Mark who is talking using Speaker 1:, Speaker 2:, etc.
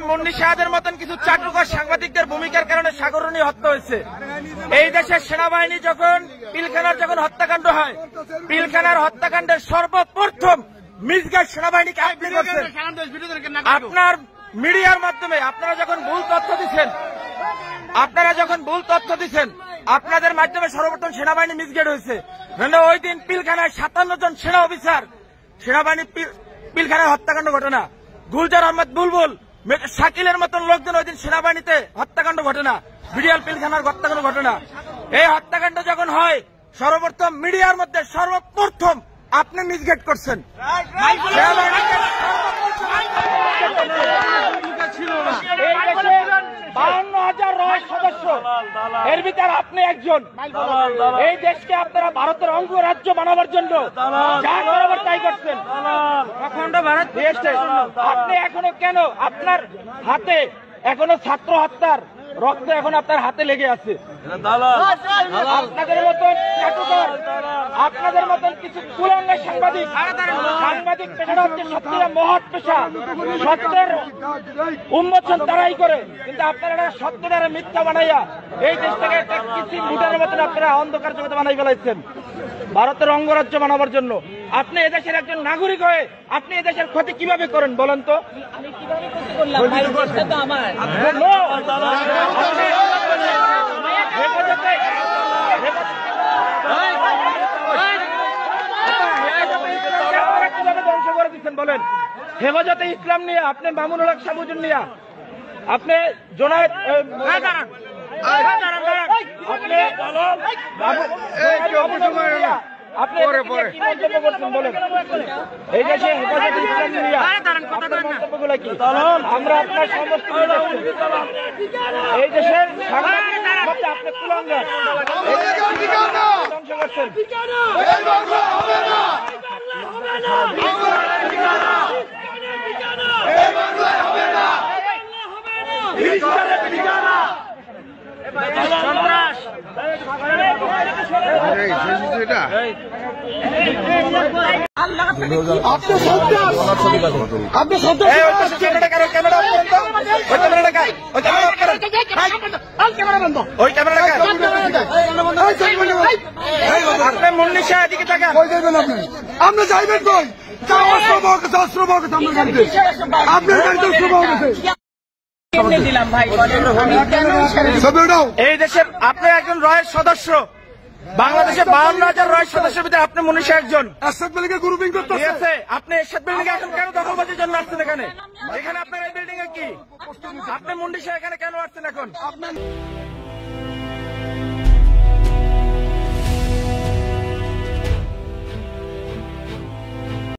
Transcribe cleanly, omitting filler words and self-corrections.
Speaker 1: মুন্নি শাহাদের মতন কিছু চাটুকার সাংবাদিকদের ভূমিকার কারণে সাগরণী হত্যা হয়েছে। এই দেশের সেনাবাহিনী যখন পিলখানার হত্যাকাণ্ড হয়, পিলখানার হত্যাকাণ্ডের সর্বপ্রথম মিসগাইড সেনাবাহিনীকে আপনি করছেন। আপনার মিডিয়ার মাধ্যমে আপনারা যখন ভুল তথ্য দিচ্ছেন, আপনাদের মাধ্যমে সর্বপ্রথম সেনাবাহিনী মিসগাইড হয়েছে। ওই দিন পিলখানায় 57 জন সেনা অফিসার সেনাবাহিনী পিলখানায় হত্যাকাণ্ড ঘটনা, গুলজার আহমদ বুলবুল, শাকিলের মতন লোকজন ওই দিন সেনাবাহিনীতে হত্যাকাণ্ড ঘটনা, বিডিআর পিলখানার হত্যাকাণ্ড ঘটনা। এই হত্যাকাণ্ড যখন হয় সর্বপ্রথম মিডিয়ার মধ্যে সর্বপ্রথম আপনি মিসগাইড করছেন। সদস্য এর ভিতরে আপনি একজন। এই দেশকে আপনারা ভারতের অঙ্গরাজ্য বানাবার জন্য যা করাবার তাই করছেন। আপনি এখনো কেন আপনার হাতে এখনো ছাত্র হত্যার রক্ত এখন আপনার হাতে লেগে আছে। আপনাদের মতন আপনাদের মতন কিছু কুলাঙ্গা সাংবাদিক পেশাটা হচ্ছে সত্যিটা মহৎ পেশা। সত্যের উন্মোচন তারাই করে, কিন্তু আপনারা সত্যটারে মিথ্যা বানাইয়া এই দেশটাকে একটা কিছু লুটের মতন আপনারা অন্ধকার জগতে বানাই ফেলাইছেন ভারতের অঙ্গরাজ্য বানাবার জন্য। আপনি এদেশের একজন নাগরিক হয়ে আপনি এদেশের ক্ষতি কিভাবে করেন বলেন তো? ধ্বংস করে দিচ্ছেন বলেন। হেফাজতে ইসলাম নিয়ে আপনি মামুনুল হক সাবুজুন নিয়ে আপনি জোনায়েদ আপনি কি মন্তব্য করছেন বলেন? এই দেশে হেফাজতে ইসলাম নিয়ে আপনার মন্তব্যগুলো কি? আমরা আপনার সমস্ত এই দেশের আপনি কুলাঙ্গার ধ্বংস করছেন। মুন্নি শাহ দিকে তাকান। আপনি যাইবেন কই? এই দেশের আপনি একজন রয়ের সদস্য, বাংলাদেশে 52,000 রয়ের সদস্যের ভিতরে আপনি মুন্নি শাহ একজন। এরশাদ বিল্ডিং গ্রুপিং করতেছে। আপনি এরশাদ বিল্ডিং এখন কেন দখলবাজির জন্য আসছেন? এখানে আপনার এই বিল্ডিং এ কি? আপনি মুন্নি শাহ এখানে কেন আসছেন এখন?